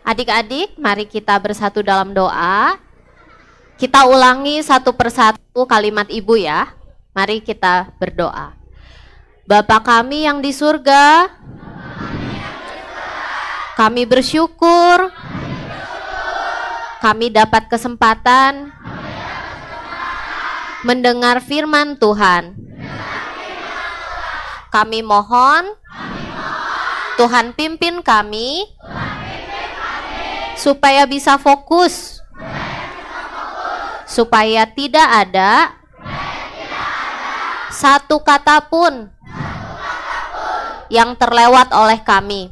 Adik-adik, mari kita bersatu dalam doa. Kita ulangi satu persatu kalimat Ibu ya. Mari kita berdoa. Bapa kami yang di surga, kami bersyukur kami dapat kesempatan mendengar firman Tuhan. Kami mohon Tuhan pimpin kami supaya bisa fokus, supaya tidak ada satu kata pun yang terlewat oleh kami.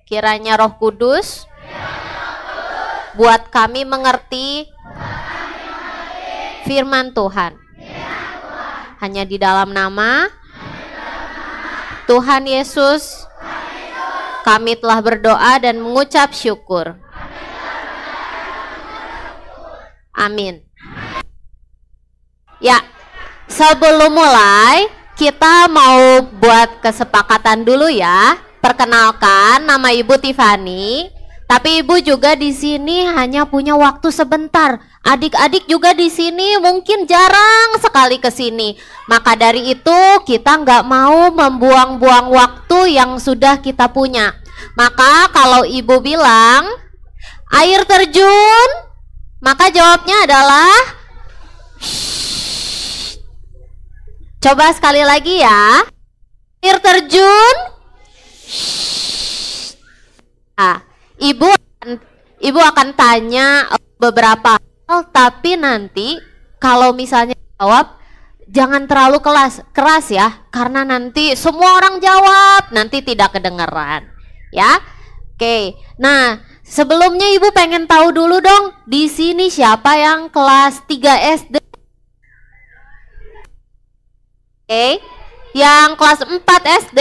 Kiranya Roh Kudus buat kami mengerti firman Tuhan. Hanya di dalam nama Tuhan Yesus kami telah berdoa dan mengucap syukur. Amin. Ya, sebelum mulai kita mau buat kesepakatan dulu ya. Perkenalkan, nama Ibu Tiffany. Tapi Ibu juga di sini hanya punya waktu sebentar. Adik-adik juga di sini mungkin jarang sekali ke sini. Maka dari itu kita nggak mau membuang-buang waktu yang sudah kita punya. Maka kalau Ibu bilang air terjun, maka jawabnya adalah shh. Coba sekali lagi ya. Air terjun. Shh. Nah, Ibu akan tanya beberapa hal, tapi nanti kalau misalnya jawab jangan terlalu keras ya, karena nanti semua orang jawab nanti tidak kedengeran ya. Oke. Nah, sebelumnya Ibu pengen tahu dulu dong, di sini siapa yang kelas 3 SD? Oke. Yang kelas 4 SD?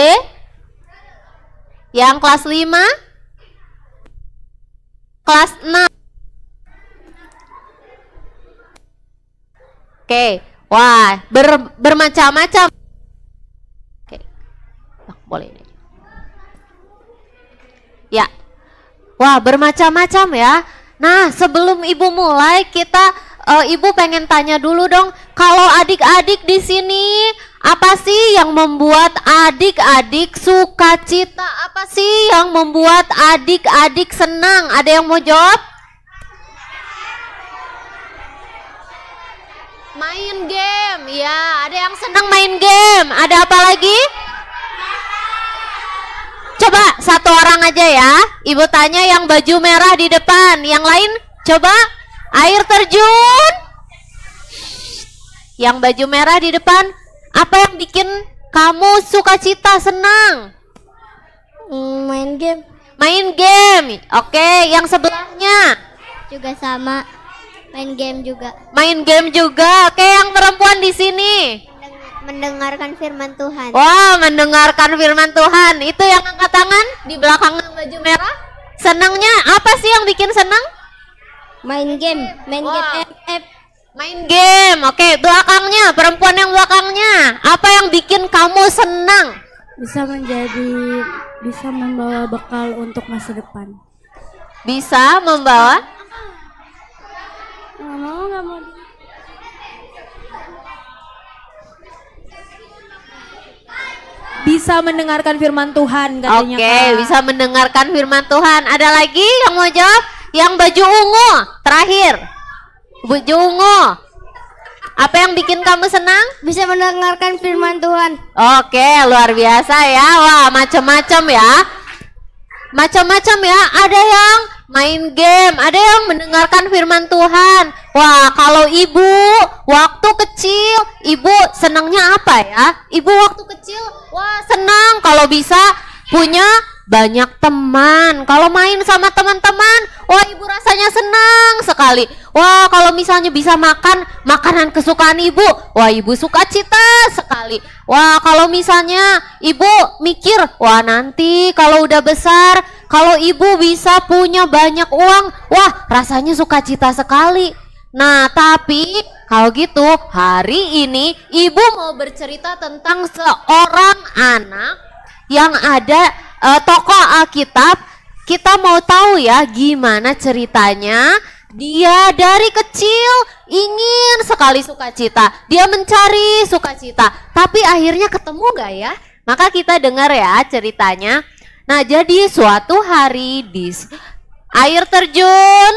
Yang kelas 5? Kelas 6. Oke. Wah, bermacam-macam. Oke. Boleh ini. Ya. Wah, bermacam-macam ya. Nah, sebelum Ibu mulai, Ibu pengen tanya dulu dong, kalau adik-adik di sini apa sih yang membuat adik-adik sukacita? Apa sih yang membuat adik-adik senang? Ada yang mau jawab? Main game. Ya, ada yang senang main game. Ada apa lagi? Coba satu orang aja ya. Ibu tanya yang baju merah di depan. Yang lain coba air terjun. Yang baju merah di depan, apa yang bikin kamu sukacita, senang? Main game. Main game. Oke, yang sebelahnya Juga sama. Main game juga. main game juga. Oke, yang perempuan di sini. Mendengarkan firman Tuhan. Wah, mendengarkan firman Tuhan. Itu yang angkat tangan di belakang yang baju merah. Senangnya apa sih yang bikin senang? Main game. Main Wah. game FF. Main game. Oke, belakangnya, perempuan yang belakangnya. Apa yang bikin kamu senang? Bisa membawa bekal untuk masa depan. Bisa membawa? Nggak mau. Bisa mendengarkan firman Tuhan katanya. Oke, Kak. bisa mendengarkan firman Tuhan. Ada lagi yang mau jawab? Yang baju ungu, terakhir. Baju ungu. Apa yang bikin kamu senang? Bisa mendengarkan firman Tuhan. Oke, luar biasa ya. Wah, macam-macam ya. Macam-macam ya. Ada yang main game, ada yang mendengarkan firman Tuhan. Wah, kalau Ibu waktu kecil, Ibu senangnya apa ya? Ibu waktu kecil, wah senang kalau bisa punya banyak teman. Kalau main sama teman-teman, wah Ibu rasanya senang sekali. Wah, kalau misalnya bisa makan makanan kesukaan Ibu, wah Ibu sukacita sekali. Wah, kalau misalnya Ibu mikir, wah nanti kalau udah besar, kalau Ibu bisa punya banyak uang, wah rasanya sukacita sekali. Nah, tapi kalau gitu hari ini Ibu mau bercerita tentang seorang anak yang ada tokoh Alkitab kita mau tahu ya gimana ceritanya. Dia dari kecil ingin sekali sukacita. Dia mencari sukacita. Tapi akhirnya ketemu gak ya? Maka kita dengar ya ceritanya. Nah, jadi suatu hari di air terjun.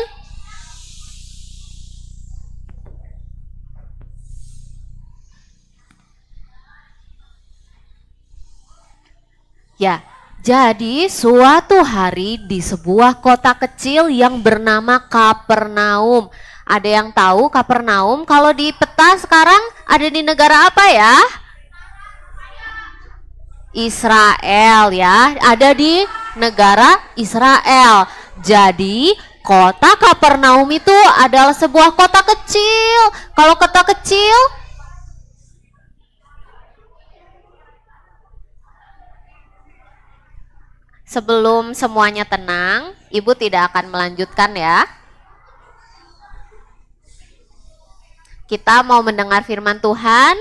Ya, jadi suatu hari di sebuah kota kecil yang bernama Kapernaum. Ada yang tahu Kapernaum kalau di peta sekarang ada di negara apa ya? Israel ya, ada di negara Israel. Jadi kota Kapernaum itu adalah sebuah kota kecil. Kalau kota kecil, sebelum semuanya tenang, Ibu tidak akan melanjutkan ya. Kita mau mendengar firman Tuhan.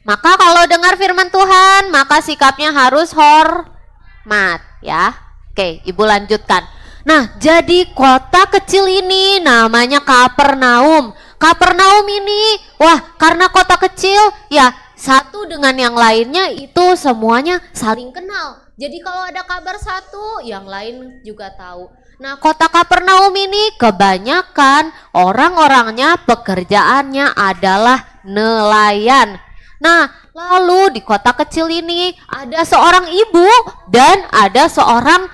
Maka kalau dengar firman Tuhan, maka sikapnya harus hormat ya. Oke, Ibu lanjutkan. Nah, jadi kota kecil ini namanya Kapernaum. Kapernaum ini, wah, karena kota kecil ya, satu dengan yang lainnya itu semuanya saling kenal. Jadi kalau ada kabar satu, yang lain juga tahu. Nah, kota Kapernaum ini kebanyakan orang-orangnya pekerjaannya adalah nelayan. Nah, lalu di kota kecil ini ada seorang ibu dan ada seorang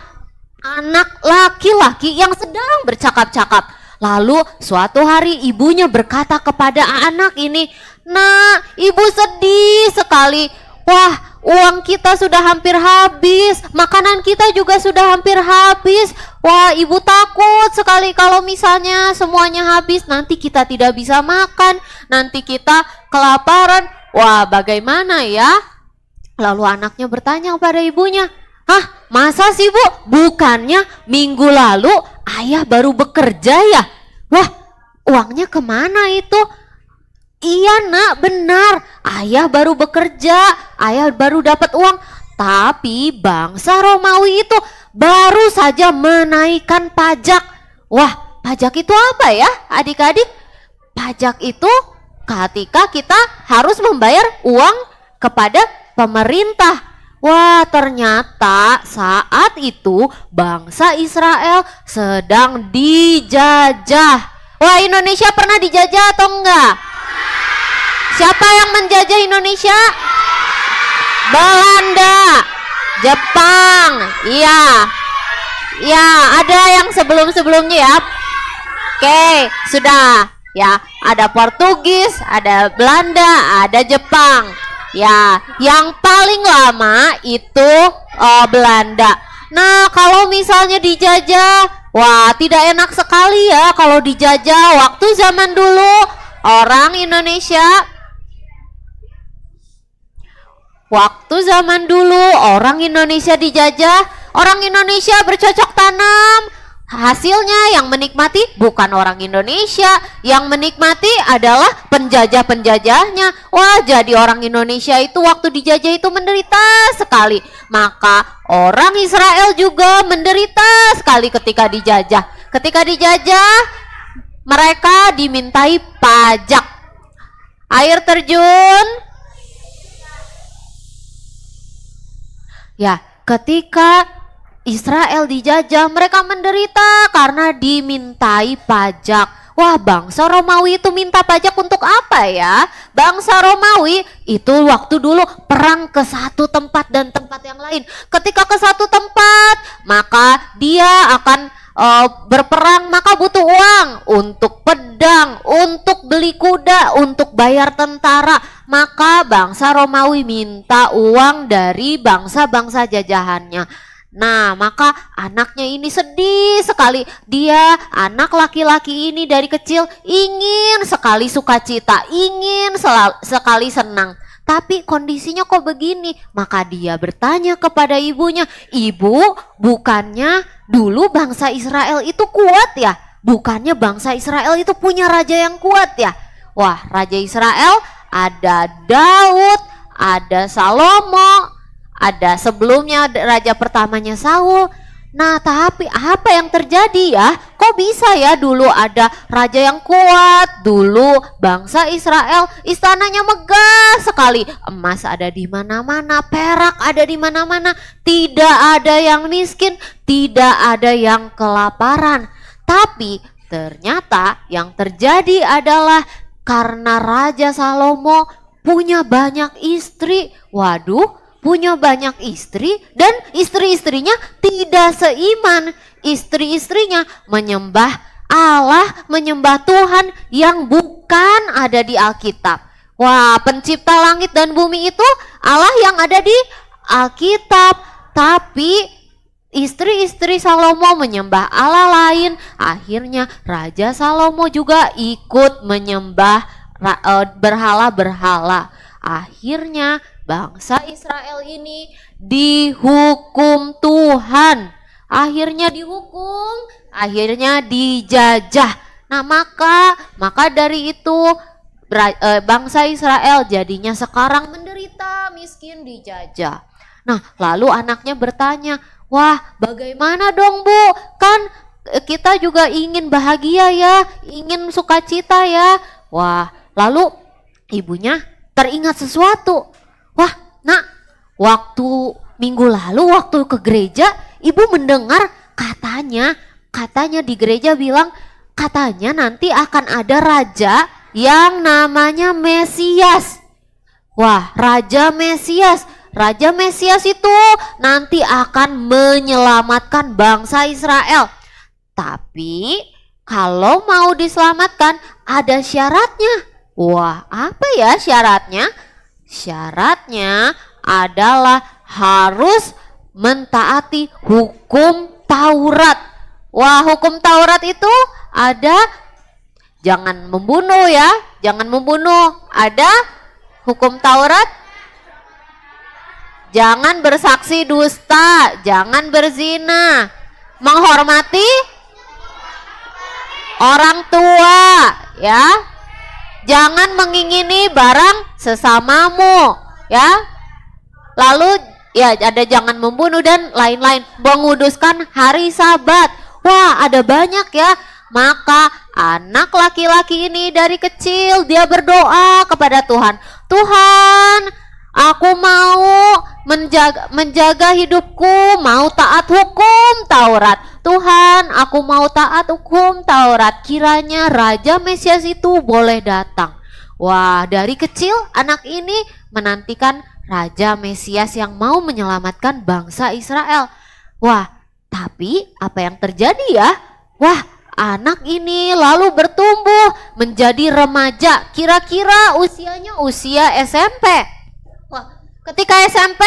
anak laki-laki yang sedang bercakap-cakap. Lalu suatu hari ibunya berkata kepada anak ini, "Nak, ibu sedih sekali. Wah, uang kita sudah hampir habis, makanan kita juga sudah hampir habis. Wah, ibu takut sekali kalau misalnya semuanya habis, nanti kita tidak bisa makan, nanti kita kelaparan. Wah, bagaimana ya?" Lalu anaknya bertanya kepada ibunya, "Hah, masa sih Bu? Bukannya minggu lalu ayah baru bekerja ya? Wah, uangnya kemana itu?" "Iya nak, benar. Ayah baru bekerja, ayah baru dapat uang. Tapi bangsa Romawi itu baru saja menaikkan pajak." Wah, pajak itu apa ya adik-adik? Pajak itu ketika kita harus membayar uang kepada pemerintah. Wah, ternyata saat itu bangsa Israel sedang dijajah. Wah, Indonesia pernah dijajah atau enggak? Siapa yang menjajah Indonesia? Belanda, Jepang, iya. Ya, ada yang sebelum-sebelumnya ya. Oke, sudah. Ya, ada Portugis, ada Belanda, ada Jepang. Ya, yang paling lama itu Belanda. Nah, kalau misalnya dijajah, wah, tidak enak sekali ya kalau dijajah. Waktu zaman dulu orang Indonesia dijajah, orang Indonesia bercocok tanam. Hasilnya yang menikmati bukan orang Indonesia, yang menikmati adalah penjajah-penjajahnya. Wah, jadi orang Indonesia itu waktu dijajah itu menderita sekali. Maka orang Israel juga menderita sekali ketika dijajah. Ketika dijajah, mereka dimintai pajak. Air terjun. Ya, ketika Israel dijajah, mereka menderita karena dimintai pajak. Wah, bangsa Romawi itu minta pajak untuk apa ya? Bangsa Romawi itu waktu dulu perang ke satu tempat dan tempat yang lain. Ketika ke satu tempat, maka dia akan berperang, maka butuh uang untuk pedang, untuk beli kuda, untuk bayar tentara. Maka bangsa Romawi minta uang dari bangsa-bangsa jajahannya. Nah, maka anaknya ini sedih sekali. Dia, anak laki-laki ini dari kecil ingin sekali sukacita, ingin sekali senang. Tapi kondisinya kok begini? Maka dia bertanya kepada ibunya, "Ibu, bukannya dulu bangsa Israel itu kuat ya? Bukannya bangsa Israel itu punya raja yang kuat ya?" Wah, raja Israel ada Daud, ada Salomo, ada sebelumnya raja pertamanya Saul. Nah, tapi apa yang terjadi ya? Kok bisa ya dulu ada raja yang kuat, dulu bangsa Israel istananya megah sekali, emas ada di mana-mana, perak ada di mana-mana, tidak ada yang miskin, tidak ada yang kelaparan. Tapi ternyata yang terjadi adalah karena Raja Salomo punya banyak istri. Waduh, punya banyak istri dan istri-istrinya tidak seiman. Istri-istrinya menyembah Allah, menyembah Tuhan yang bukan ada di Alkitab. Wah, pencipta langit dan bumi itu Allah yang ada di Alkitab. Tapi istri-istri Salomo menyembah Allah lain. Akhirnya Raja Salomo juga ikut menyembah berhala-berhala. Akhirnya bangsa Israel ini dihukum Tuhan. Akhirnya dihukum, akhirnya dijajah. Nah, maka dari itu bangsa Israel jadinya sekarang menderita, miskin, dijajah. Nah, lalu anaknya bertanya, "Wah, bagaimana dong, Bu? Kan kita juga ingin bahagia ya, ingin sukacita ya." Wah, lalu ibunya teringat sesuatu. "Wah, Nak, waktu minggu lalu waktu ke gereja, Ibu mendengar katanya di gereja bilang katanya nanti akan ada raja yang namanya Mesias." Wah, Raja Mesias itu nanti akan menyelamatkan bangsa Israel. Tapi kalau mau diselamatkan ada syaratnya. Wah, apa ya syaratnya? Syaratnya adalah harus mentaati hukum Taurat. Wah, hukum Taurat itu ada jangan membunuh ya, jangan membunuh. Ada hukum Taurat, jangan bersaksi dusta, jangan berzina, menghormati orang tua ya. Jangan mengingini barang sesamamu ya. Lalu ya ada jangan membunuh dan lain-lain. Menguduskan hari Sabat. Wah, ada banyak ya. Maka anak laki-laki ini dari kecil dia berdoa kepada Tuhan. "Tuhan, aku mau menjaga hidupku, mau taat hukum Taurat. Tuhan, aku mau taat hukum Taurat. Kiranya Raja Mesias itu boleh datang." Wah, dari kecil anak ini menantikan Raja Mesias yang mau menyelamatkan bangsa Israel. Wah, tapi apa yang terjadi ya? Wah, anak ini lalu bertumbuh menjadi remaja. Kira-kira usianya usia SMP. Wah, ketika SMP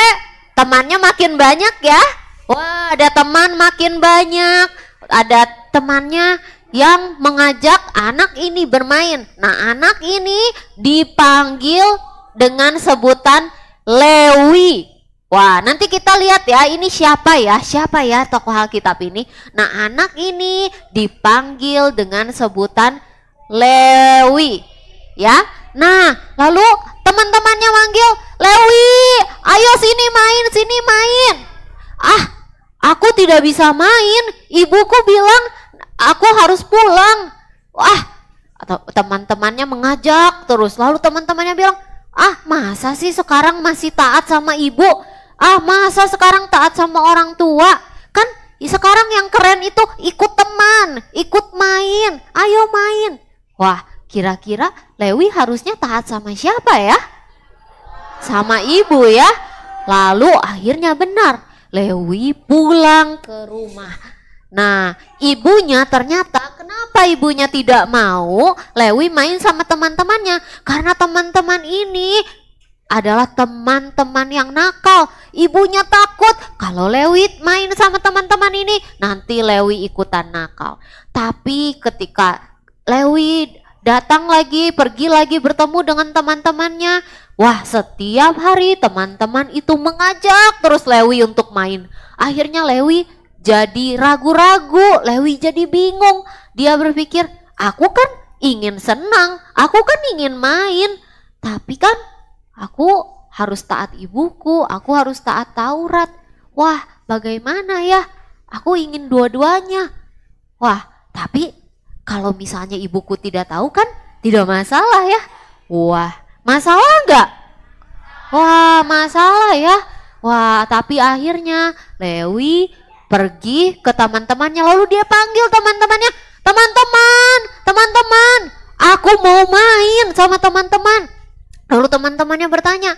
temannya makin banyak ya. Wah, ada teman makin banyak. Ada temannya yang mengajak anak ini bermain. Nah, anak ini dipanggil dengan sebutan Lewi. Wah, nanti kita lihat ya, ini siapa ya tokoh Alkitab ini. Nah, anak ini dipanggil dengan sebutan Lewi ya. Nah, lalu teman-temannya manggil, "Lewi, ayo sini main. Ah, aku tidak bisa main, ibuku bilang aku harus pulang." Wah, teman-temannya mengajak terus, lalu teman-temannya bilang, "Ah, masa sih sekarang masih taat sama ibu? Ah, masa sekarang taat sama orang tua? Kan sekarang yang keren itu ikut teman, ikut main, ayo main." Wah, kira-kira Lewi harusnya taat sama siapa ya? Sama ibu ya. Lalu akhirnya benar, Lewi pulang ke rumah. Nah, ibunya ternyata kenapa ibunya tidak mau Lewi main sama teman-temannya? Karena teman-teman ini adalah teman-teman yang nakal. Ibunya takut kalau Lewi main sama teman-teman ini nanti Lewi ikutan nakal. Tapi ketika Lewi datang lagi, pergi lagi bertemu dengan teman-temannya, wah, setiap hari teman-teman itu mengajak terus Lewi untuk main. Akhirnya Lewi jadi ragu-ragu, Lewi jadi bingung. Dia berpikir, aku kan ingin senang, aku kan ingin main, tapi kan aku harus taat ibuku, aku harus taat Taurat. Wah, bagaimana ya? Aku ingin dua-duanya. Wah, tapi kalau misalnya ibuku tidak tahu kan tidak masalah ya. Wah, masalah enggak? Wah, masalah ya. Wah, tapi akhirnya Lewi pergi ke teman-temannya, lalu dia panggil teman-temannya, teman-teman, aku mau main sama teman-teman. Lalu teman-temannya bertanya,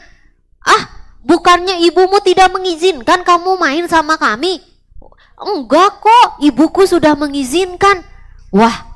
bukannya ibumu tidak mengizinkan kamu main sama kami? Enggak kok, ibuku sudah mengizinkan. Wah,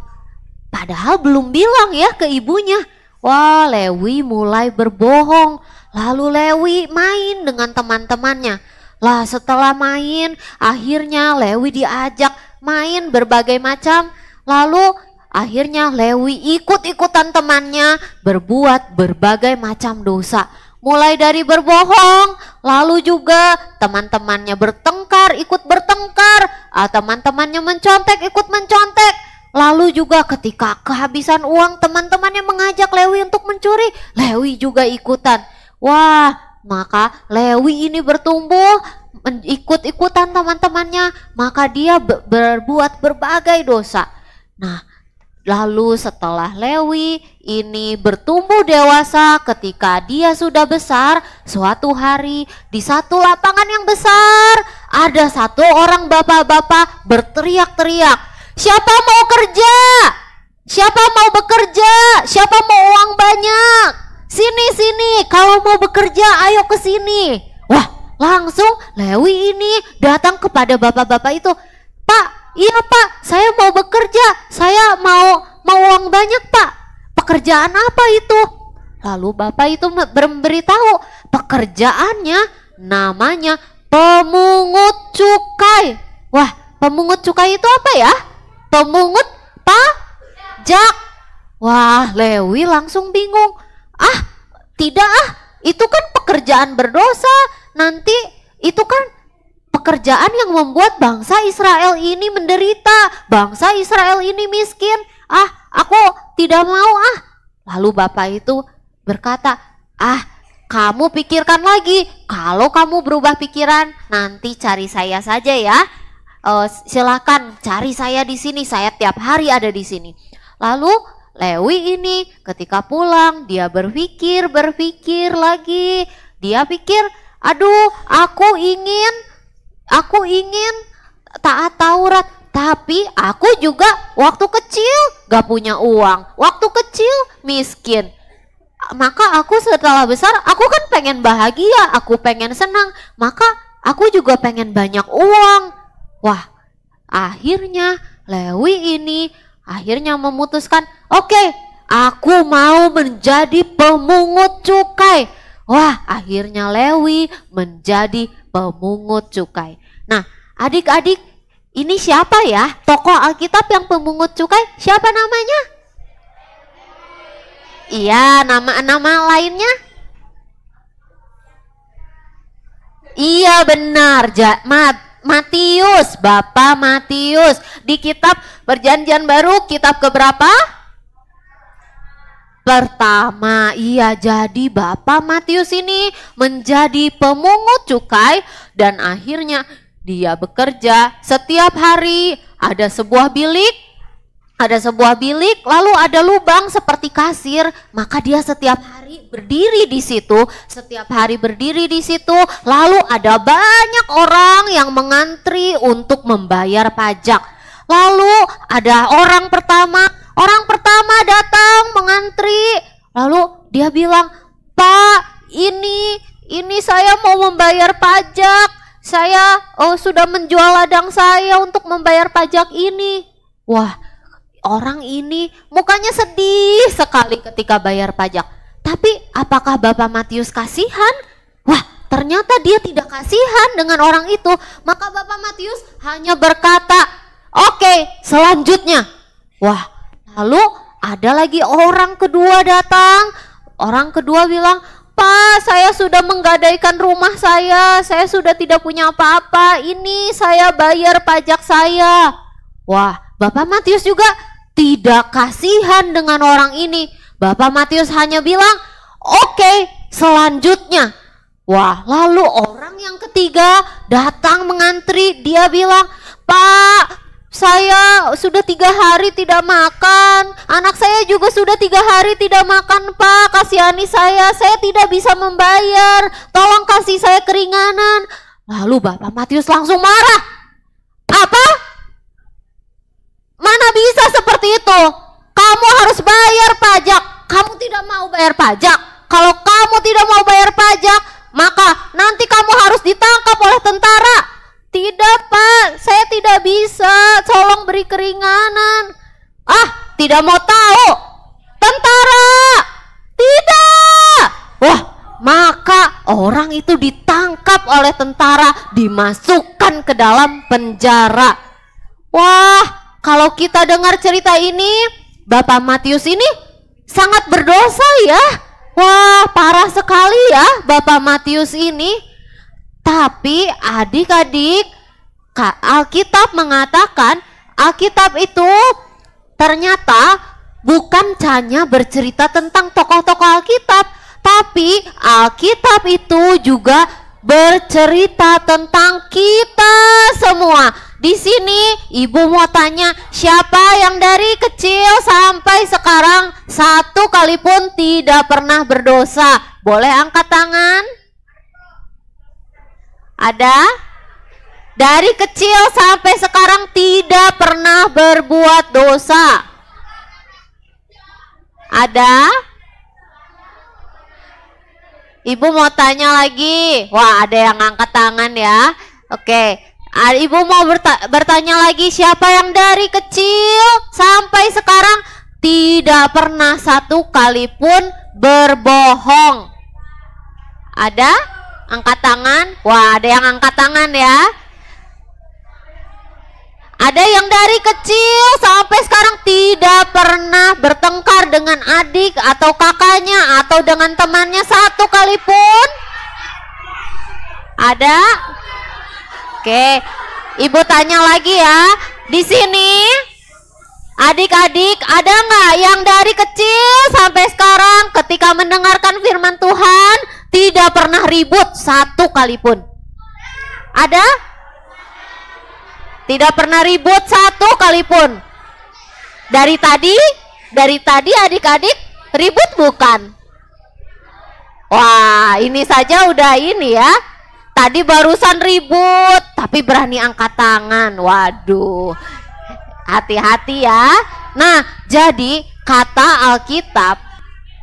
padahal belum bilang ya ke ibunya. Wah, Lewi mulai berbohong. Lalu Lewi main dengan teman-temannya. Lah setelah main, akhirnya Lewi diajak main berbagai macam. Lalu akhirnya Lewi ikut-ikutan temannya berbuat berbagai macam dosa. Mulai dari berbohong, lalu juga teman-temannya bertengkar, ikut bertengkar. Teman-temannya mencontek, ikut mencontek. Lalu juga ketika kehabisan uang, teman-temannya mengajak Lewi untuk mencuri. Lewi juga ikutan. Wah, maka Lewi ini bertumbuh ikut-ikutan teman-temannya, maka dia berbuat berbagai dosa. Nah, lalu setelah Lewi ini bertumbuh dewasa, ketika dia sudah besar, suatu hari di satu lapangan yang besar ada satu orang bapak-bapak berteriak-teriak, "Siapa mau kerja? Siapa mau bekerja? Siapa mau uang banyak? Sini, kalau mau bekerja ayo ke sini." Wah, langsung Lewi ini datang kepada bapak-bapak itu. "Pak, iya Pak, saya mau bekerja, saya mau uang banyak Pak. Pekerjaan apa itu?" Lalu bapak itu memberitahu pekerjaannya namanya pemungut cukai. Wah, pemungut cukai itu apa ya? Pemungut pajak. Wah, Lewi langsung bingung. Tidak itu kan pekerjaan berdosa. Nanti itu kan pekerjaan yang membuat bangsa Israel ini menderita. Bangsa Israel ini miskin. Aku tidak mau Lalu bapak itu berkata, kamu pikirkan lagi. Kalau kamu berubah pikiran, nanti cari saya saja ya. Silakan cari saya di sini. Saya tiap hari ada di sini. Lalu Lewi ini ketika pulang dia berpikir lagi. Dia pikir, aduh, aku ingin taat Taurat, tapi aku juga waktu kecil gak punya uang, waktu kecil miskin. Maka aku setelah besar, aku kan pengen bahagia, aku pengen senang, maka aku juga pengen banyak uang. Wah, akhirnya Lewi ini akhirnya memutuskan, oke, aku mau menjadi pemungut cukai. Wah, akhirnya Lewi menjadi pemungut cukai. Nah, adik-adik, ini siapa ya tokoh Alkitab yang pemungut cukai? Siapa namanya? Iya, nama lainnya? Iya benar, Matius, Bapak Matius. Di kitab Perjanjian Baru, kitab keberapa? Pertama. Iya, jadi Bapak Matius ini menjadi pemungut cukai dan akhirnya dia bekerja setiap hari. Ada sebuah bilik, lalu ada lubang seperti kasir, maka dia setiap hari berdiri di situ. Lalu ada banyak orang yang mengantri untuk membayar pajak. Lalu ada orang pertama datang mengantri. Lalu dia bilang, "Pak, ini saya mau membayar pajak. Saya sudah menjual ladang saya untuk membayar pajak ini." Wah, orang ini mukanya sedih sekali ketika bayar pajak. Tapi apakah Bapak Matius kasihan? Wah, ternyata dia tidak kasihan dengan orang itu. Maka Bapak Matius hanya berkata, "Oke, selanjutnya." Wah, lalu ada lagi orang kedua datang. Orang kedua bilang, "Pak, saya sudah menggadaikan rumah saya sudah tidak punya apa-apa. Ini saya bayar pajak saya." Wah, Bapak Matius juga tidak kasihan dengan orang ini. Bapak Matius hanya bilang, "Oke, selanjutnya." Wah, lalu orang yang ketiga datang mengantri. Dia bilang, Pak, saya sudah 3 hari tidak makan. Anak saya juga sudah 3 hari tidak makan, Pak. Kasihani saya tidak bisa membayar. Tolong kasih saya keringanan. Lalu Bapak Matius langsung marah. Apa? Mana bisa seperti itu? Kamu harus bayar pajak. Kamu tidak mau bayar pajak. Kalau kamu tidak mau bayar pajak, maka nanti kamu harus ditangkap oleh tentara. Tidak, Pak, saya tidak bisa. Tolong beri keringanan. Ah, tidak mau tahu. Tentara. Tidak. Wah, maka orang itu ditangkap oleh tentara, dimasukkan ke dalam penjara. Wah, kalau kita dengar cerita ini, Bapak Matius ini sangat berdosa ya. Wah, parah sekali ya Bapak Matius ini. Tapi adik-adik, Alkitab mengatakan, Alkitab itu ternyata bukan hanya bercerita tentang tokoh-tokoh Alkitab, tapi Alkitab itu juga bercerita tentang kita semua. Di sini ibu mau tanya, siapa yang dari kecil sampai sekarang satu kali pun tidak pernah berdosa? Boleh angkat tangan? Ada? Dari kecil sampai sekarang tidak pernah berbuat dosa. Ada? Ibu mau tanya lagi. Wah, ada yang angkat tangan ya. Oke. Ibu mau bertanya lagi, siapa yang dari kecil sampai sekarang tidak pernah satu kali pun berbohong? Ada? Angkat tangan. Wah, ada yang angkat tangan ya. Ada yang dari kecil sampai sekarang tidak pernah bertengkar dengan adik atau kakaknya atau dengan temannya satu kali pun? Ada? Oke, ibu tanya lagi ya. Di sini, adik-adik, ada nggak yang dari kecil sampai sekarang ketika mendengarkan firman Tuhan tidak pernah ribut satu kali pun? Ada? Tidak pernah ribut satu kali pun. Dari tadi adik-adik ribut bukan? Wah, ini saja udah ini ya. Tadi barusan ribut, tapi berani angkat tangan. Waduh, hati-hati ya. Nah, jadi kata Alkitab,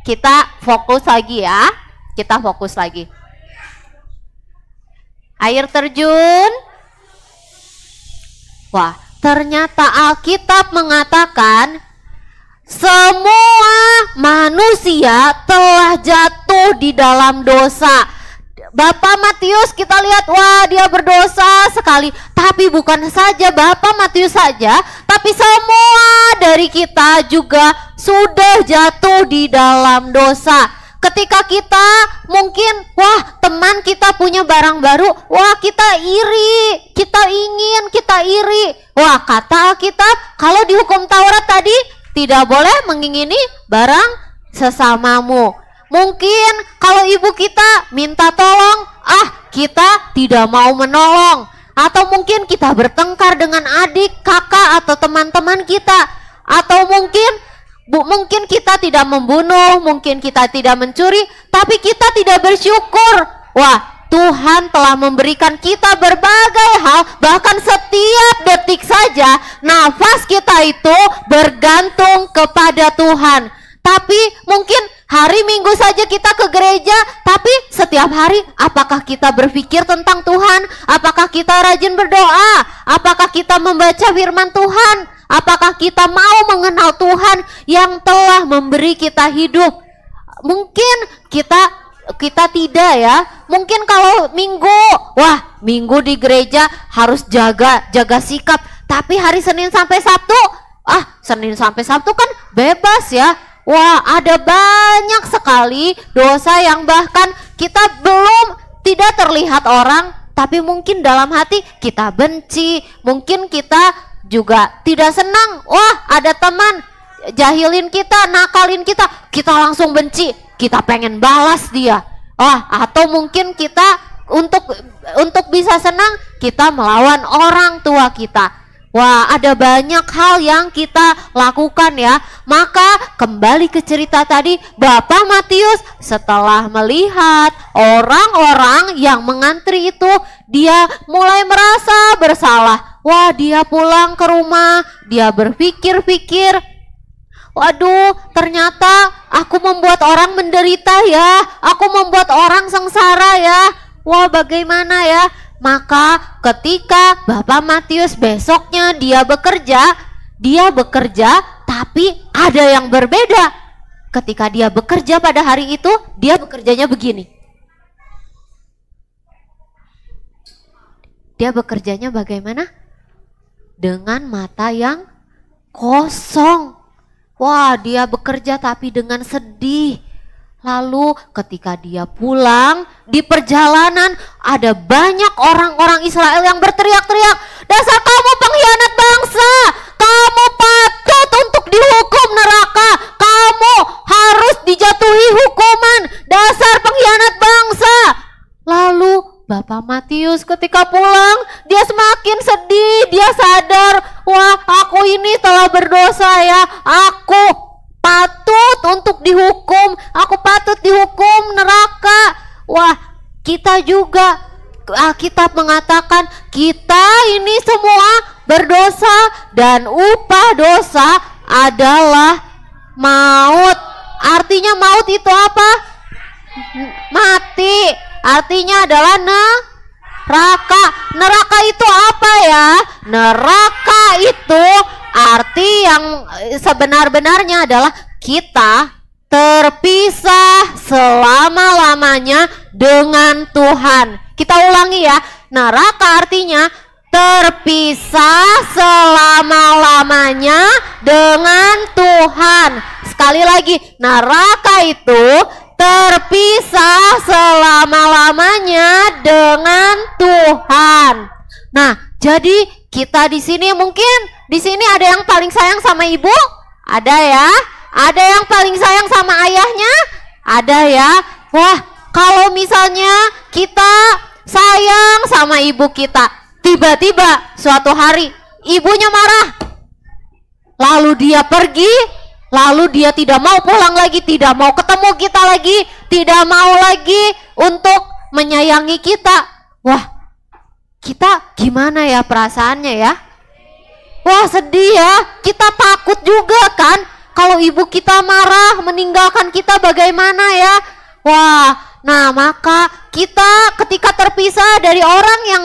kita fokus lagi ya. Kita fokus lagi. Air terjun. Wah, ternyata Alkitab mengatakan semua manusia telah jatuh di dalam dosa. Bapak Matius kita lihat, wah dia berdosa sekali. Tapi bukan saja Bapak Matius saja, tapi semua dari kita juga sudah jatuh di dalam dosa. Ketika kita mungkin, wah teman kita punya barang baru, wah kita iri, kita ingin, kita iri. Wah kata Alkitab, kalau di hukum Taurat tadi tidak boleh mengingini barang sesamamu. Mungkin kalau ibu kita minta tolong, kita tidak mau menolong. Atau mungkin kita bertengkar dengan adik, kakak, atau teman-teman kita. Atau mungkin kita tidak membunuh, mungkin kita tidak mencuri, tapi kita tidak bersyukur. Wah, Tuhan telah memberikan kita berbagai hal, bahkan setiap detik saja nafas kita itu bergantung kepada Tuhan. Tapi mungkin hari Minggu saja kita ke gereja, tapi setiap hari apakah kita berpikir tentang Tuhan? Apakah kita rajin berdoa? Apakah kita membaca firman Tuhan? Apakah kita mau mengenal Tuhan yang telah memberi kita hidup? Mungkin kita tidak ya. Mungkin kalau Minggu di gereja harus jaga sikap. Tapi hari Senin sampai Sabtu, Senin sampai Sabtu kan bebas ya. Wah, ada banyak sekali dosa yang bahkan kita belum tidak terlihat orang, tapi mungkin dalam hati kita benci. Mungkin kita juga tidak senang. Wah, ada teman jahilin kita, nakalin kita langsung benci. Kita pengen balas dia. Atau mungkin kita untuk bisa senang, kita melawan orang tua kita. Wah, ada banyak hal yang kita lakukan ya. Maka kembali ke cerita tadi, Bapak Matius setelah melihat orang-orang yang mengantri itu, dia mulai merasa bersalah. Wah, dia pulang ke rumah, dia berpikir-pikir, waduh, ternyata aku membuat orang menderita ya, aku membuat orang sengsara ya. Wah, bagaimana ya? Maka ketika Bapak Matius besoknya dia bekerja tapi ada yang berbeda. Ketika dia bekerja pada hari itu, dia bekerjanya begini. Dia bekerjanya bagaimana? Dengan mata yang kosong. Wah, dia bekerja tapi dengan sedih. Lalu ketika dia pulang, di perjalanan ada banyak orang-orang Israel yang berteriak-teriak, dasar kamu pengkhianat bangsa, kamu patut untuk dihukum neraka, kamu harus dijatuhi hukuman, dasar pengkhianat bangsa. Lalu Bapak Matius ketika pulang, dia semakin sedih, dia sadar, wah, aku ini telah berdosa ya, aku patut untuk dihukum, aku patut dihukum neraka. Wah, kita juga, Alkitab mengatakan kita ini semua berdosa dan upah dosa adalah maut. Artinya maut itu apa? Mati. Artinya adalah neraka. Neraka itu apa ya? Neraka itu arti yang sebenar-benarnya adalah kita terpisah selama-lamanya dengan Tuhan. Kita ulangi ya, neraka artinya terpisah selama-lamanya dengan Tuhan. Sekali lagi, neraka itu terpisah selama-lamanya dengan Tuhan. Nah, jadi kita di sini mungkin di sini ada yang paling sayang sama ibu? Ada ya? Ada yang paling sayang sama ayahnya? Ada ya? Wah, kalau misalnya kita sayang sama ibu kita, tiba-tiba suatu hari ibunya marah, lalu dia pergi, lalu dia tidak mau pulang lagi, tidak mau ketemu kita lagi, tidak mau lagi untuk menyayangi kita. Wah, kita gimana ya perasaannya ya? Wah, sedih ya, kita takut juga kan kalau ibu kita marah meninggalkan kita, bagaimana ya? Wah, nah maka kita ketika terpisah dari orang yang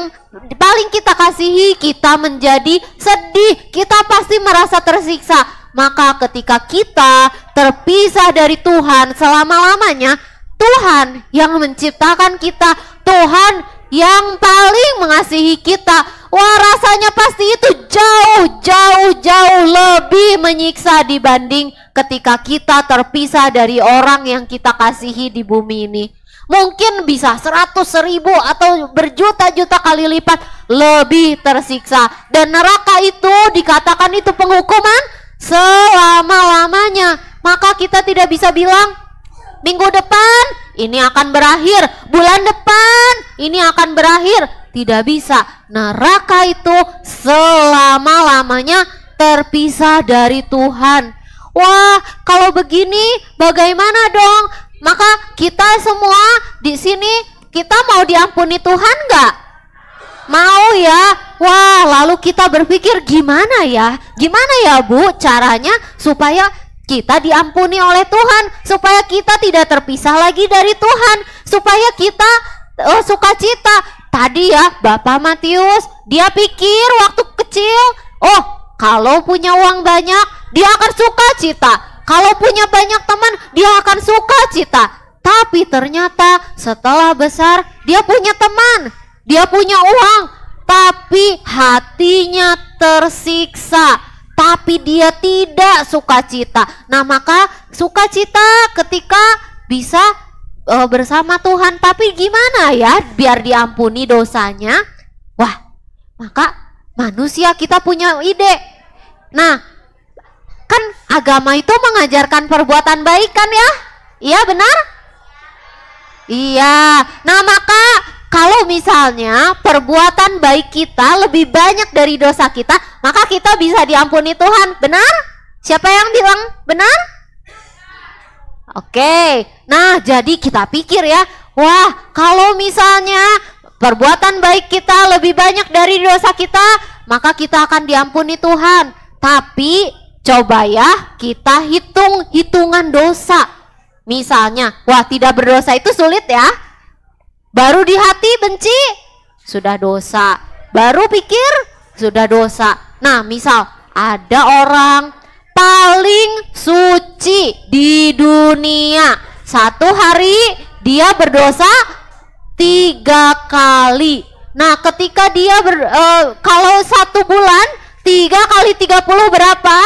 paling kita kasihi, kita menjadi sedih, kita pasti merasa tersiksa. Maka ketika kita terpisah dari Tuhan selama-lamanya, Tuhan yang menciptakan kita, Tuhan yang paling mengasihi kita, wah, rasanya pasti itu jauh lebih menyiksa dibanding ketika kita terpisah dari orang yang kita kasihi di bumi ini. Mungkin bisa 100.000 atau berjuta-juta kali lipat lebih tersiksa. Dan neraka itu dikatakan itu penghukuman selama-lamanya. Maka kita tidak bisa bilang minggu depan ini akan berakhir, bulan depan ini akan berakhir. Tidak bisa. Neraka itu selama-lamanya terpisah dari Tuhan. Wah, kalau begini bagaimana dong? Maka kita semua di sini, kita mau diampuni Tuhan nggak? Mau ya? Wah, lalu kita berpikir gimana ya? Gimana ya Bu caranya supaya kita diampuni oleh Tuhan, supaya kita tidak terpisah lagi dari Tuhan, supaya kita sukacita. Tadi ya Bapak Matius, dia pikir waktu kecil, oh kalau punya uang banyak dia akan sukacita, kalau punya banyak teman dia akan sukacita. Tapi ternyata setelah besar dia punya teman, dia punya uang, tapi hatinya tersiksa, tapi dia tidak sukacita. Nah maka sukacita ketika bisa bersama Tuhan, tapi gimana ya biar diampuni dosanya? Wah, maka manusia kita punya ide. Nah, kan agama itu mengajarkan perbuatan baik kan ya? Iya benar? Iya. Nah maka kalau misalnya perbuatan baik kita lebih banyak dari dosa kita, maka kita bisa diampuni Tuhan. Benar? Siapa yang bilang benar? Oke, nah jadi kita pikir ya, wah kalau misalnya perbuatan baik kita lebih banyak dari dosa kita, maka kita akan diampuni Tuhan. Tapi coba ya kita hitung-hitungan dosa. Misalnya, wah tidak berdosa itu sulit ya. Baru di hati benci, sudah dosa. Baru pikir, sudah dosa. Nah misal ada orang paling suci di dunia, satu hari dia berdosa 3 kali. Nah ketika dia kalau 1 bulan 3 kali 30 berapa?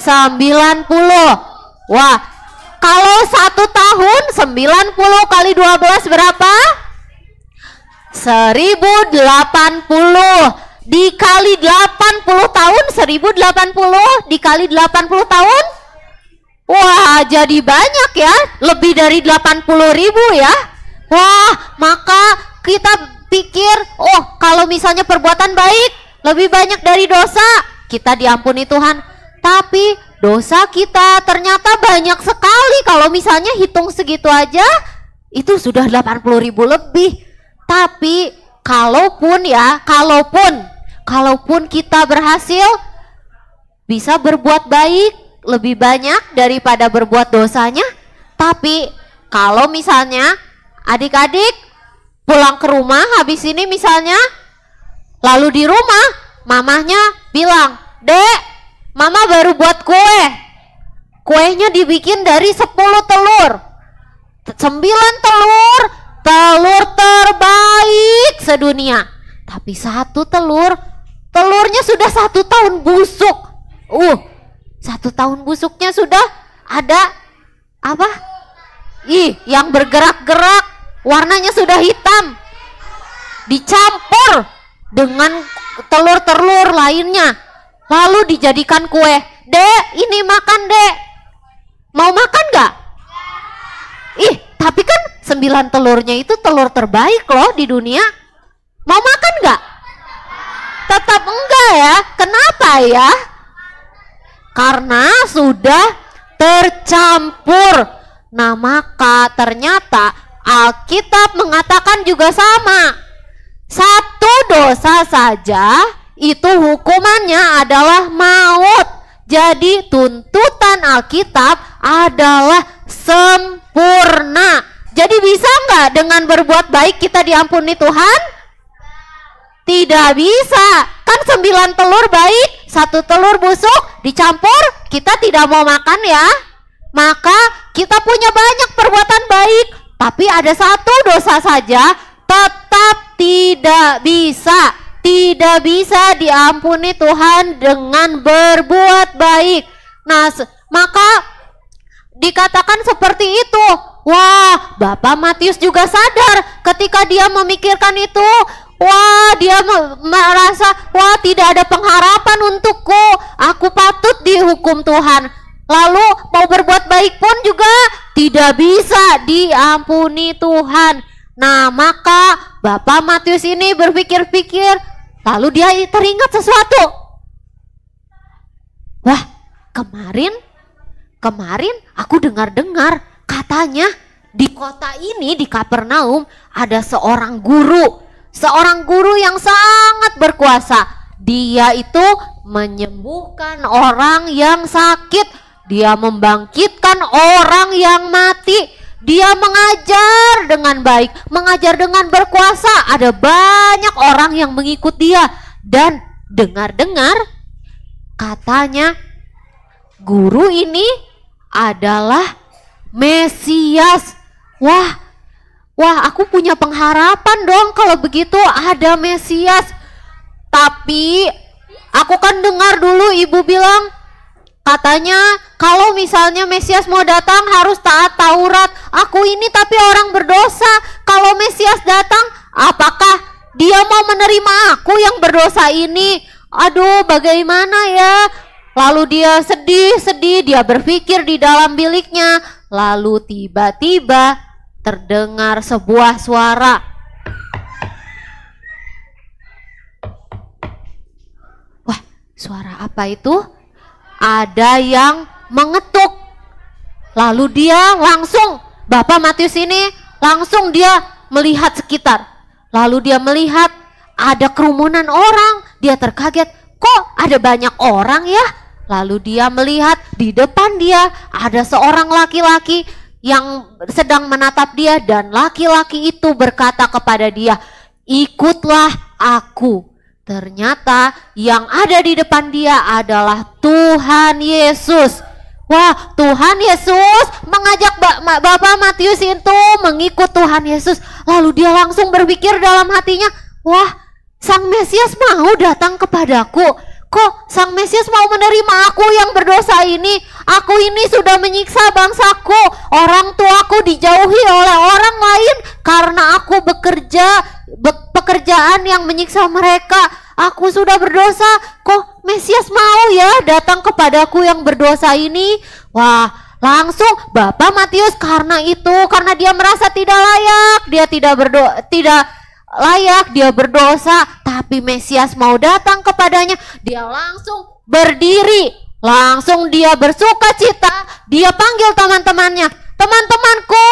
90. Wah, kalau 1 tahun 90 kali 12 berapa? 1080. Dikali 80 tahun, 1080 dikali 80 tahun. Wah, jadi banyak ya, lebih dari 80.000 ya. Wah, maka kita pikir, oh kalau misalnya perbuatan baik lebih banyak dari dosa, kita diampuni Tuhan. Tapi dosa kita ternyata banyak sekali. Kalau misalnya hitung segitu aja, itu sudah 80.000 lebih. Tapi kalaupun kita berhasil bisa berbuat baik lebih banyak daripada berbuat dosanya. Tapi kalau misalnya adik-adik pulang ke rumah habis ini misalnya, lalu di rumah mamahnya bilang, "Dek, mama baru buat kue. Kuenya dibikin dari 10 telur. 9 telur, telur terbaik sedunia. Tapi 1 telurnya sudah 1 tahun busuk. 1 tahun busuknya sudah ada apa? Yang bergerak-gerak, warnanya sudah hitam. Dicampur dengan telur-telur lainnya. Lalu dijadikan kue. Dek, ini makan dek. Mau makan gak? Tapi kan 9 telurnya itu telur terbaik loh di dunia. Mau makan gak? Tetap enggak ya. Kenapa ya? Karena sudah tercampur. Nah maka ternyata Alkitab mengatakan juga sama. 1 dosa saja itu hukumannya adalah maut. Jadi tuntutan Alkitab adalah sempurna. Jadi bisa nggak dengan berbuat baik kita diampuni Tuhan? Tidak bisa. Kan 9 telur baik, 1 telur busuk dicampur, kita tidak mau makan ya. Maka kita punya banyak perbuatan baik, tapi ada 1 dosa saja tetap tidak bisa diampuni Tuhan dengan berbuat baik. Nah maka dikatakan seperti itu. Wah, Bapak Matius juga sadar ketika dia memikirkan itu. Wah, dia merasa, wah tidak ada pengharapan untukku. Aku patut dihukum Tuhan. Lalu mau berbuat baik pun juga tidak bisa diampuni Tuhan. Nah maka Bapak Matius ini berpikir-pikir, lalu dia teringat sesuatu. Wah, kemarin aku dengar-dengar katanya di kota ini, di Kapernaum, ada seorang guru yang sangat berkuasa. Dia itu menyembuhkan orang yang sakit, dia membangkitkan orang yang mati, dia mengajar dengan baik, mengajar dengan berkuasa. Ada banyak orang yang mengikut dia. Dan dengar-dengar katanya guru ini adalah Mesias. Wah, aku punya pengharapan dong kalau begitu ada Mesias. Tapi aku kan dengar dulu ibu bilang, katanya kalau misalnya Mesias mau datang harus taat Taurat. Aku ini tapi orang berdosa. Kalau Mesias datang, apakah dia mau menerima aku yang berdosa ini? Aduh, bagaimana ya? Lalu dia sedih, dia berpikir di dalam biliknya. Lalu tiba-tiba terdengar sebuah suara. Wah, suara apa itu? Ada yang mengetuk. Lalu dia langsung, Bapak Matius ini langsung dia melihat sekitar. Lalu dia melihat ada kerumunan orang. Dia terkaget, kok ada banyak orang ya? Lalu dia melihat di depan dia ada seorang laki-laki yang sedang menatap dia, dan laki-laki itu berkata kepada dia, ikutlah aku. Ternyata yang ada di depan dia adalah Tuhan Yesus. Wah, Tuhan Yesus mengajak Bapak Matius itu mengikut Tuhan Yesus. Lalu dia langsung berpikir dalam hatinya, wah, Sang Mesias mau datang kepadaku. Kok Sang Mesias mau menerima aku yang berdosa ini? Aku ini sudah menyiksa bangsaku. Orang tuaku dijauhi oleh orang lain karena aku bekerja pekerjaan yang menyiksa mereka. Aku sudah berdosa. Kok Mesias mau ya datang kepadaku yang berdosa ini? Wah, langsung Bapak Matius karena dia merasa tidak layak, dia tidak layak, dia berdosa, tapi Mesias mau datang kepadanya, dia langsung berdiri, langsung dia bersuka cita, dia panggil teman-temannya, teman-temanku,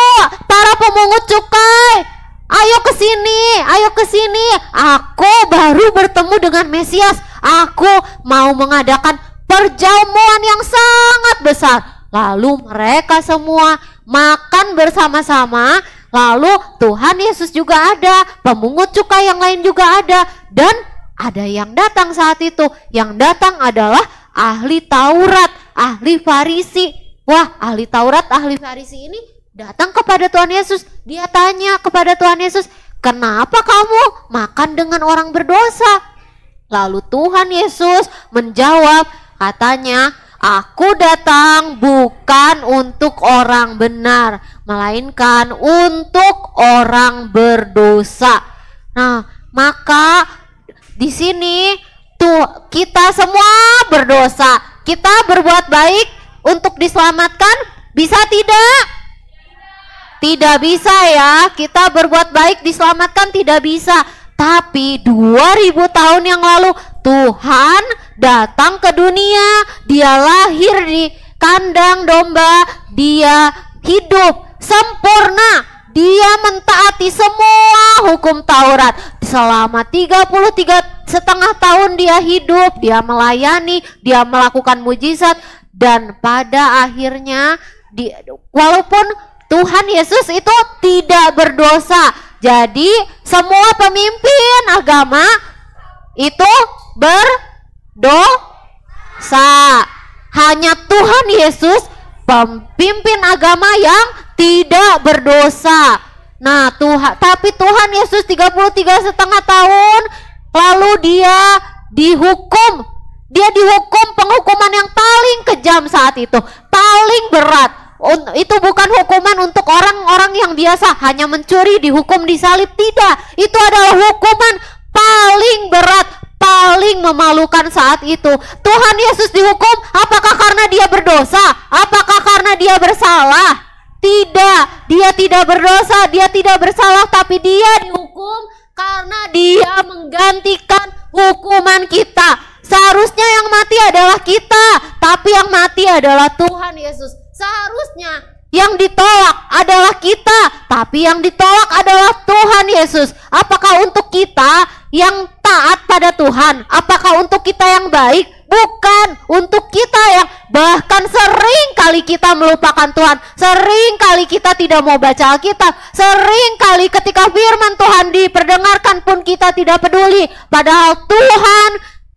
para pemungut cukai, ayo ke sini, aku baru bertemu dengan Mesias, aku mau mengadakan perjamuan yang sangat besar. Lalu mereka semua makan bersama-sama. Lalu Tuhan Yesus juga ada, pemungut cukai yang lain juga ada, dan ada yang datang saat itu. Yang datang adalah ahli Taurat, ahli Farisi. Wah, ahli Taurat, ahli Farisi ini datang kepada Tuhan Yesus. Dia tanya kepada Tuhan Yesus, kenapa kamu makan dengan orang berdosa? Lalu Tuhan Yesus menjawab, katanya, aku datang bukan untuk orang benar, melainkan untuk orang berdosa. Nah, maka di sini tuh kita semua berdosa. Kita berbuat baik untuk diselamatkan, bisa tidak? Tidak bisa ya. Kita berbuat baik diselamatkan tidak bisa. Tapi 2000 tahun yang lalu Tuhan datang ke dunia. Dia lahir di kandang domba. Dia hidup sempurna. Dia mentaati semua hukum Taurat. Selama 33,5 tahun dia hidup. Dia melayani. Dia melakukan mujizat. Dan pada akhirnya walaupun Tuhan Yesus itu tidak berdosa, jadi semua pemimpin agama itu berdosa. Hanya Tuhan Yesus pemimpin agama yang tidak berdosa. Nah, tapi Tuhan Yesus 33,5 tahun lalu dia dihukum. Dia dihukum penghukuman yang paling kejam saat itu, paling berat. Itu bukan hukuman untuk orang-orang yang biasa hanya mencuri dihukum disalib, tidak. Itu adalah hukuman paling berat, paling memalukan saat itu. Tuhan Yesus dihukum apakah karena dia berdosa? Apakah karena dia bersalah? Tidak, dia tidak berdosa, dia tidak bersalah, tapi dia dihukum karena dia menggantikan hukuman kita. Seharusnya yang mati adalah kita, tapi yang mati adalah Tuhan Yesus. Seharusnya yang ditolak adalah kita, tapi yang ditolak adalah Tuhan Yesus. Apakah untuk kita yang taat pada Tuhan? Apakah untuk kita yang baik? Bukan. Untuk kita yang bahkan sering kali kita melupakan Tuhan, sering kali kita tidak mau baca Alkitab, sering kali ketika firman Tuhan diperdengarkan pun kita tidak peduli. Padahal Tuhan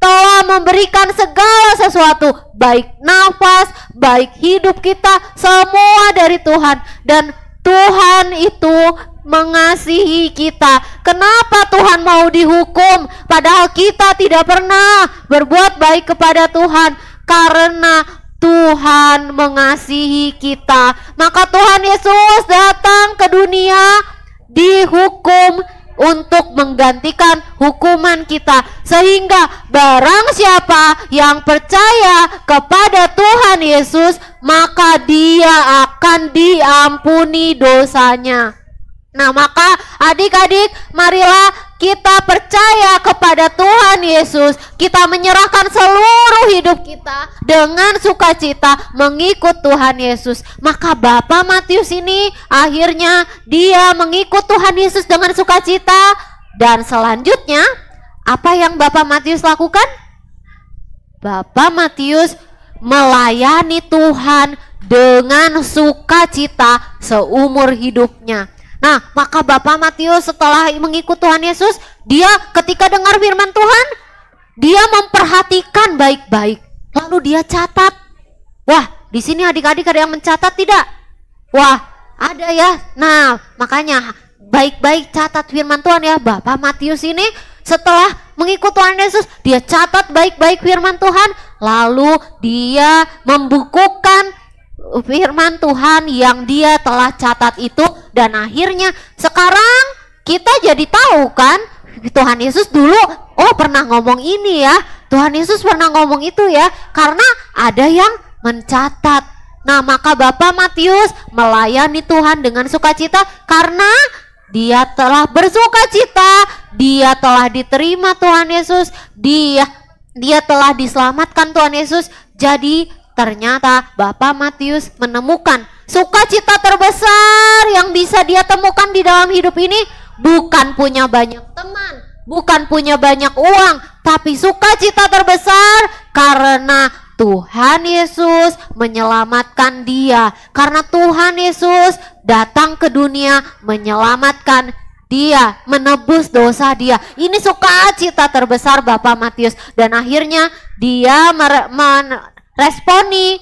telah memberikan segala sesuatu, baik nafas, baik hidup kita, semua dari Tuhan. Dan Tuhan itu mengasihi kita. Kenapa Tuhan mau dihukum? Padahal kita tidak pernah berbuat baik kepada Tuhan. Karena Tuhan mengasihi kita, maka Tuhan Yesus datang ke dunia dihukum untuk menggantikan hukuman kita, sehingga barang siapa yang percaya kepada Tuhan Yesus, maka dia akan diampuni dosanya. Nah, maka adik-adik, marilah kita percaya kepada Tuhan Yesus. Kita menyerahkan seluruh hidup kita dengan sukacita mengikut Tuhan Yesus. Maka Bapak Matius ini akhirnya dia mengikut Tuhan Yesus dengan sukacita. Dan selanjutnya, apa yang Bapak Matius lakukan? Bapak Matius melayani Tuhan dengan sukacita seumur hidupnya. Nah, maka Bapak Matius setelah mengikut Tuhan Yesus, dia ketika dengar firman Tuhan, dia memperhatikan baik-baik. Lalu dia catat. Wah, di sini adik-adik ada yang mencatat tidak? Wah, ada ya. Nah, makanya baik-baik catat firman Tuhan ya. Bapak Matius ini setelah mengikut Tuhan Yesus, dia catat baik-baik firman Tuhan. Lalu dia membukukan firman Tuhan yang dia telah catat itu. Dan akhirnya sekarang kita jadi tahu kan, Tuhan Yesus dulu pernah ngomong ini ya, Tuhan Yesus pernah ngomong itu ya, karena ada yang mencatat. Nah, maka Bapak Matius melayani Tuhan dengan sukacita karena dia telah bersukacita, dia telah diterima Tuhan Yesus, dia telah diselamatkan Tuhan Yesus. Jadi ternyata Bapak Matius menemukan sukacita terbesar yang bisa dia temukan di dalam hidup ini bukan punya banyak teman, bukan punya banyak uang, tapi sukacita terbesar karena Tuhan Yesus menyelamatkan dia. Karena Tuhan Yesus datang ke dunia menyelamatkan dia, menebus dosa dia. Ini sukacita terbesar Bapak Matius. Dan akhirnya dia responi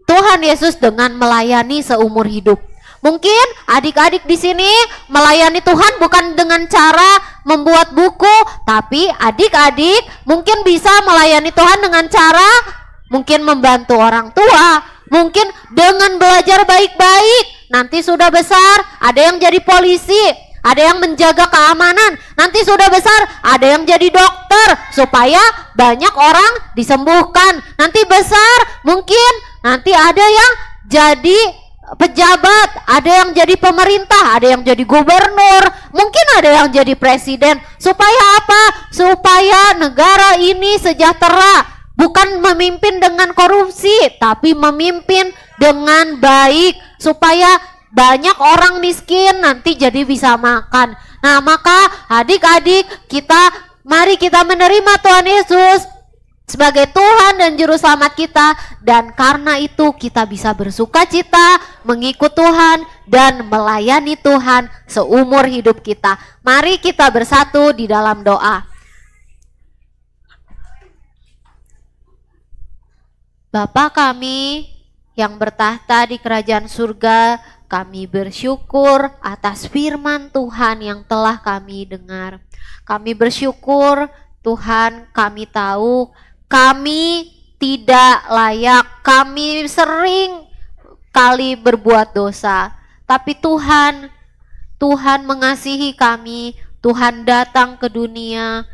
Tuhan Yesus dengan melayani seumur hidup. Mungkin adik-adik di sini melayani Tuhan bukan dengan cara membuat buku, tapi adik-adik mungkin bisa melayani Tuhan dengan cara mungkin membantu orang tua, mungkin dengan belajar baik-baik. Nanti sudah besar ada yang jadi polisi, ada yang menjaga keamanan. Nanti sudah besar ada yang jadi dokter supaya banyak orang disembuhkan. Nanti besar mungkin nanti ada yang jadi pejabat, ada yang jadi pemerintah, ada yang jadi gubernur, mungkin ada yang jadi presiden. Supaya apa? Supaya negara ini sejahtera. Bukan memimpin dengan korupsi, tapi memimpin dengan baik. Supaya banyak orang miskin nanti jadi bisa makan. Nah, maka adik-adik mari kita menerima Tuhan Yesus sebagai Tuhan dan Juru Selamat kita. Dan karena itu kita bisa bersukacita mengikut Tuhan dan melayani Tuhan seumur hidup kita. Mari kita bersatu di dalam doa. Bapa kami yang bertahta di kerajaan surga, kami bersyukur atas firman Tuhan yang telah kami dengar. Kami bersyukur Tuhan, kami tahu kami tidak layak, kami sering kali berbuat dosa. Tapi Tuhan mengasihi kami, Tuhan datang ke dunia,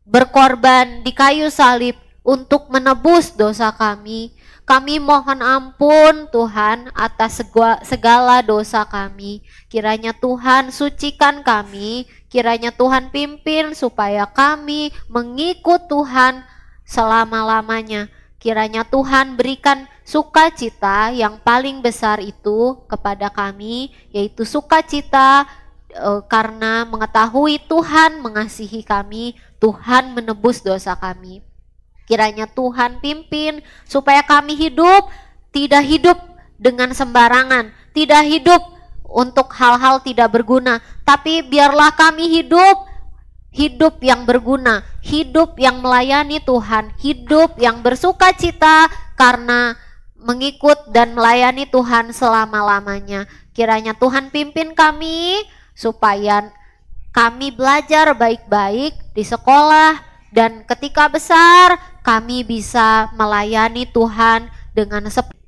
berkorban di kayu salib untuk menebus dosa kami. Kami mohon ampun Tuhan atas segala dosa kami. Kiranya Tuhan sucikan kami, kiranya Tuhan pimpin supaya kami mengikut Tuhan selama-lamanya. Kiranya Tuhan berikan sukacita yang paling besar itu kepada kami, yaitu sukacita karena mengetahui Tuhan mengasihi kami, Tuhan menebus dosa kami. Kiranya Tuhan pimpin supaya kami tidak hidup dengan sembarangan, tidak hidup untuk hal-hal tidak berguna, tapi biarlah kami hidup yang berguna, hidup yang melayani Tuhan, hidup yang bersukacita karena mengikut dan melayani Tuhan selama-lamanya. Kiranya Tuhan pimpin kami supaya kami belajar baik-baik di sekolah, dan ketika besar kami bisa melayani Tuhan dengan sepenuh